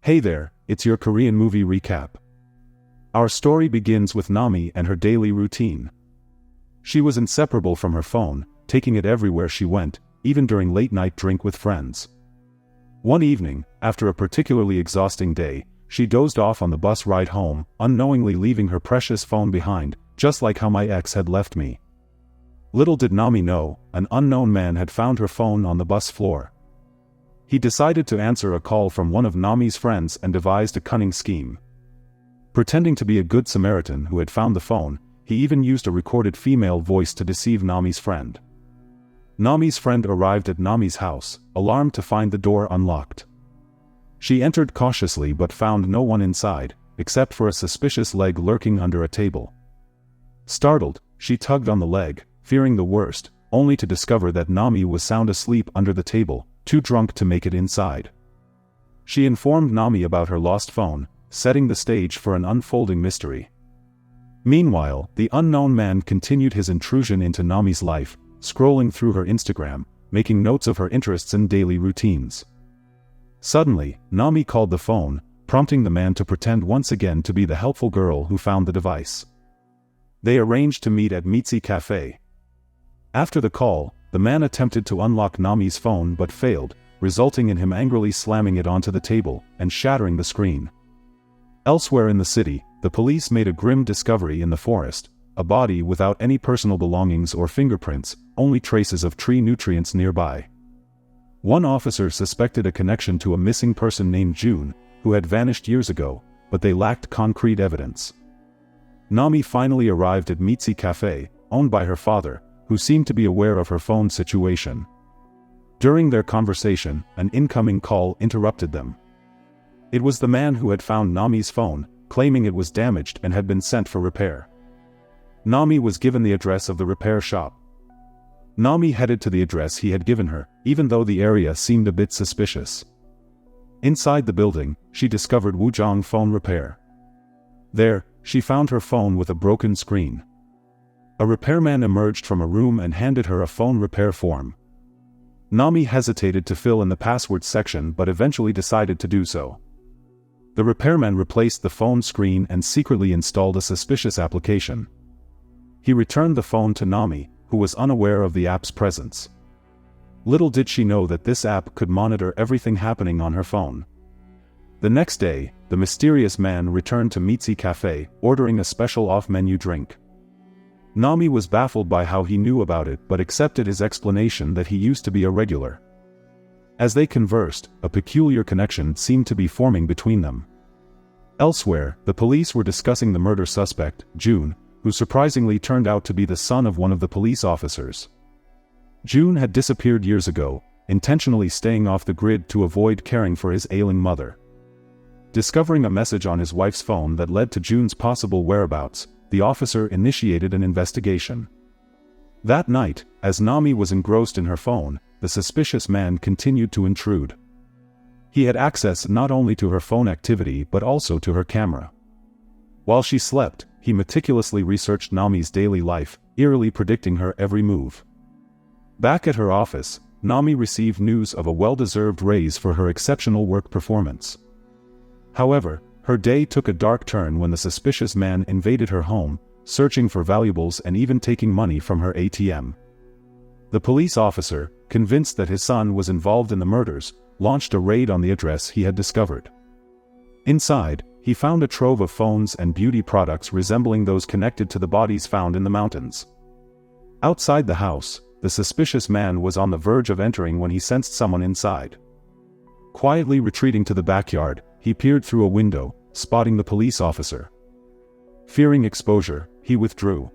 Hey there, it's your Korean movie recap. Our story begins with Nami and her daily routine. She was inseparable from her phone, taking it everywhere she went, even during late-night drink with friends. One evening, after a particularly exhausting day, she dozed off on the bus ride home, unknowingly leaving her precious phone behind, just like how my ex had left me. Little did Nami know, an unknown man had found her phone on the bus floor. He decided to answer a call from one of Nami's friends and devised a cunning scheme. Pretending to be a Good Samaritan who had found the phone, he even used a recorded female voice to deceive Nami's friend. Nami's friend arrived at Nami's house, alarmed to find the door unlocked. She entered cautiously but found no one inside, except for a suspicious leg lurking under a table. Startled, she tugged on the leg, fearing the worst, only to discover that Nami was sound asleep under the table, too drunk to make it inside. She informed Nami about her lost phone, setting the stage for an unfolding mystery. Meanwhile, the unknown man continued his intrusion into Nami's life, scrolling through her Instagram, making notes of her interests and daily routines. Suddenly, Nami called the phone, prompting the man to pretend once again to be the helpful girl who found the device. They arranged to meet at Mitzi Cafe. After the call, the man attempted to unlock Nami's phone but failed, resulting in him angrily slamming it onto the table and shattering the screen. Elsewhere in the city, the police made a grim discovery in the forest, a body without any personal belongings or fingerprints, only traces of tree nutrients nearby. One officer suspected a connection to a missing person named June, who had vanished years ago, but they lacked concrete evidence. Nami finally arrived at Mitzi Cafe, owned by her father, who seemed to be aware of her phone situation. During their conversation, an incoming call interrupted them. It was the man who had found Nami's phone, claiming it was damaged and had been sent for repair. Nami was given the address of the repair shop. Nami headed to the address he had given her, even though the area seemed a bit suspicious. Inside the building, she discovered Wuzhong Phone Repair. There, she found her phone with a broken screen. A repairman emerged from a room and handed her a phone repair form. Nami hesitated to fill in the password section but eventually decided to do so. The repairman replaced the phone screen and secretly installed a suspicious application. He returned the phone to Nami, who was unaware of the app's presence. Little did she know that this app could monitor everything happening on her phone. The next day, the mysterious man returned to Mitzi Cafe, ordering a special off-menu drink. Nami was baffled by how he knew about it but accepted his explanation that he used to be a regular. As they conversed, a peculiar connection seemed to be forming between them. Elsewhere, the police were discussing the murder suspect, June, who surprisingly turned out to be the son of one of the police officers. June had disappeared years ago, intentionally staying off the grid to avoid caring for his ailing mother. Discovering a message on his wife's phone that led to June's possible whereabouts, the officer initiated an investigation. That night, as Nami was engrossed in her phone, the suspicious man continued to intrude. He had access not only to her phone activity but also to her camera. While she slept, he meticulously researched Nami's daily life, eerily predicting her every move. Back at her office, Nami received news of a well-deserved raise for her exceptional work performance. However, her day took a dark turn when the suspicious man invaded her home, searching for valuables and even taking money from her ATM. The police officer, convinced that his son was involved in the murders, launched a raid on the address he had discovered. Inside, he found a trove of phones and beauty products resembling those connected to the bodies found in the mountains. Outside the house, the suspicious man was on the verge of entering when he sensed someone inside. Quietly retreating to the backyard, he peered through a window, spotting the police officer. Fearing exposure, he withdrew.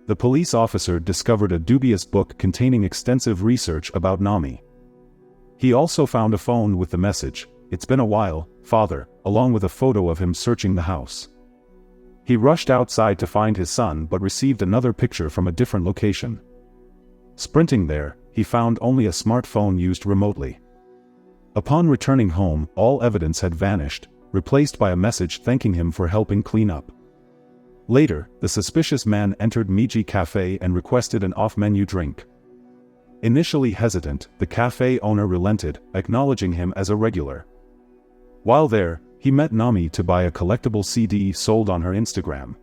The police officer discovered a dubious book containing extensive research about Nami. He also found a phone with the message, "It's been a while, father," along with a photo of him searching the house. He rushed outside to find his son but received another picture from a different location. Sprinting there, he found only a smartphone used remotely. Upon returning home, all evidence had vanished, replaced by a message thanking him for helping clean up. Later, the suspicious man entered Mitzi Cafe and requested an off-menu drink. Initially hesitant, the cafe owner relented, acknowledging him as a regular. While there, he met Nami to buy a collectible CD sold on her Instagram.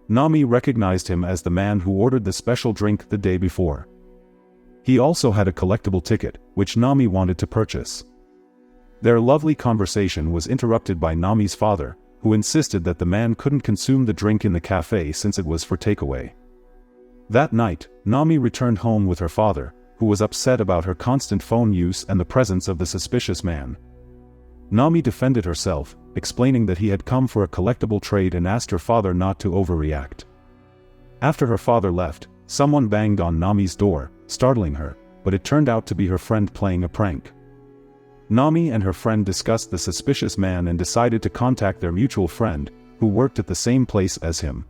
Nami recognized him as the man who ordered the special drink the day before. He also had a collectible ticket, which Nami wanted to purchase. Their lovely conversation was interrupted by Nami's father, who insisted that the man couldn't consume the drink in the cafe since it was for takeaway. That night, Nami returned home with her father, who was upset about her constant phone use and the presence of the suspicious man. Nami defended herself, explaining that he had come for a collectible trade and asked her father not to overreact. After her father left, someone banged on Nami's door, startling her, but it turned out to be her friend playing a prank. Nami and her friend discussed the suspicious man and decided to contact their mutual friend, who worked at the same place as him.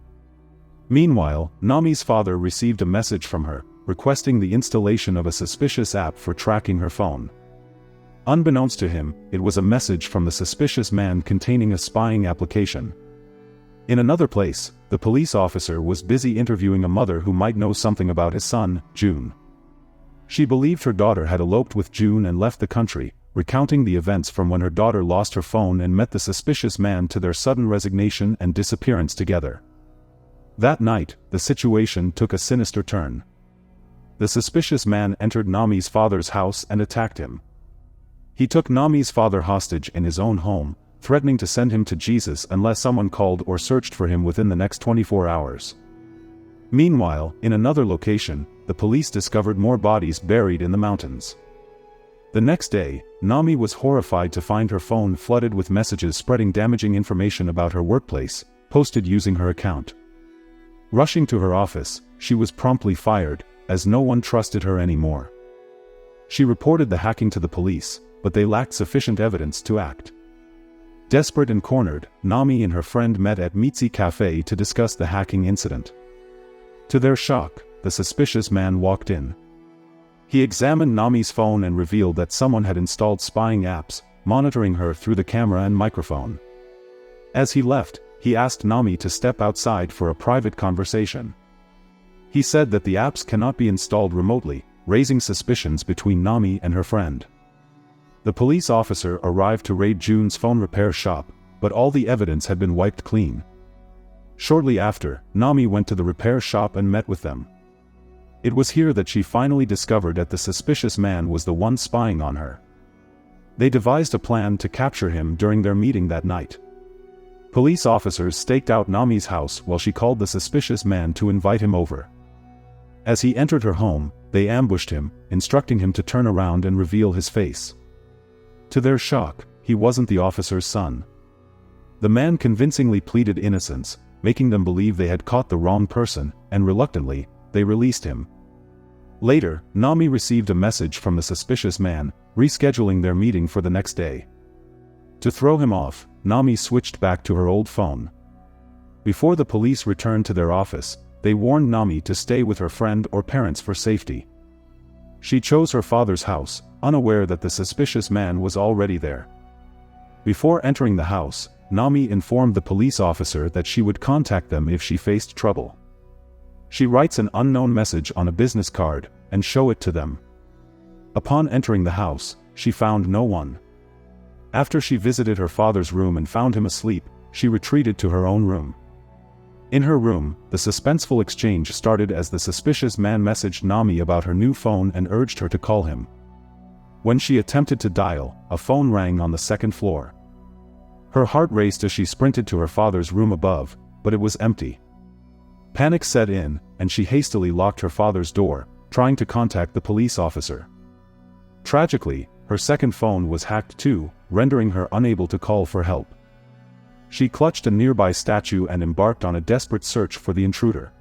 Meanwhile, Nami's father received a message from her, requesting the installation of a suspicious app for tracking her phone. Unbeknownst to him, it was a message from the suspicious man containing a spying application. In another place, the police officer was busy interviewing a mother who might know something about his son, June. She believed her daughter had eloped with June and left the country, recounting the events from when her daughter lost her phone and met the suspicious man to their sudden resignation and disappearance together. That night, the situation took a sinister turn. The suspicious man entered Nami's father's house and attacked him. He took Nami's father hostage in his own home, threatening to send him to Jesus unless someone called or searched for him within the next 24 hours. Meanwhile, in another location, the police discovered more bodies buried in the mountains. The next day, Nami was horrified to find her phone flooded with messages spreading damaging information about her workplace, posted using her account. Rushing to her office, she was promptly fired, as no one trusted her anymore. She reported the hacking to the police, but they lacked sufficient evidence to act. Desperate and cornered, Nami and her friend met at Mitzi Cafe to discuss the hacking incident. To their shock, the suspicious man walked in. He examined Nami's phone and revealed that someone had installed spying apps, monitoring her through the camera and microphone. As he left, he asked Nami to step outside for a private conversation. He said that the apps cannot be installed remotely, raising suspicions between Nami and her friend. The police officer arrived to raid June's phone repair shop, but all the evidence had been wiped clean. Shortly after, Nami went to the repair shop and met with them. It was here that she finally discovered that the suspicious man was the one spying on her. They devised a plan to capture him during their meeting that night. Police officers staked out Nami's house while she called the suspicious man to invite him over. As he entered her home, they ambushed him, instructing him to turn around and reveal his face. To their shock, he wasn't the officer's son. The man convincingly pleaded innocence, making them believe they had caught the wrong person, and reluctantly, they released him. Later, Nami received a message from the suspicious man, rescheduling their meeting for the next day. To throw him off, Nami switched back to her old phone. Before the police returned to their office, they warned Nami to stay with her friend or parents for safety. She chose her father's house, unaware that the suspicious man was already there. Before entering the house, Nami informed the police officer that she would contact them if she faced trouble. She writes an unknown message on a business card, and show it to them. Upon entering the house, she found no one. After she visited her father's room and found him asleep, she retreated to her own room. In her room, the suspenseful exchange started as the suspicious man messaged Nami about her new phone and urged her to call him. When she attempted to dial, a phone rang on the second floor. Her heart raced as she sprinted to her father's room above, but it was empty. Panic set in, and she hastily locked her father's door, trying to contact the police officer. Tragically, her second phone was hacked too, rendering her unable to call for help. She clutched a nearby statue and embarked on a desperate search for the intruder.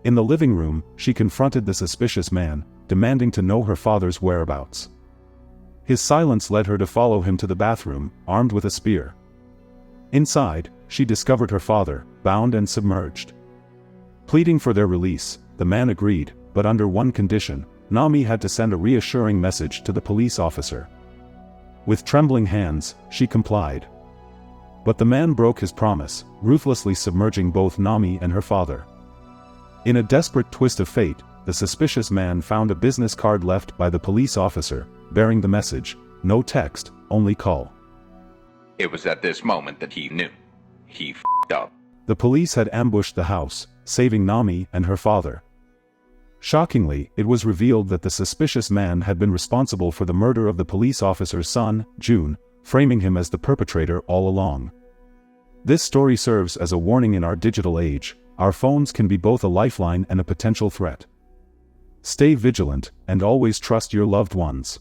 In the living room, she confronted the suspicious man, demanding to know her father's whereabouts. His silence led her to follow him to the bathroom, armed with a spear. Inside, she discovered her father, bound and submerged. Pleading for their release, the man agreed, but under one condition: Nami had to send a reassuring message to the police officer. With trembling hands, she complied. But the man broke his promise, ruthlessly submerging both Nami and her father. In a desperate twist of fate, the suspicious man found a business card left by the police officer, bearing the message: "No text, only call." It was at this moment that he knew. He f***ed up. The police had ambushed the house, saving Nami and her father. Shockingly, it was revealed that the suspicious man had been responsible for the murder of the police officer's son, June, framing him as the perpetrator all along. This story serves as a warning in our digital age. Our phones can be both a lifeline and a potential threat. Stay vigilant, and always trust your loved ones.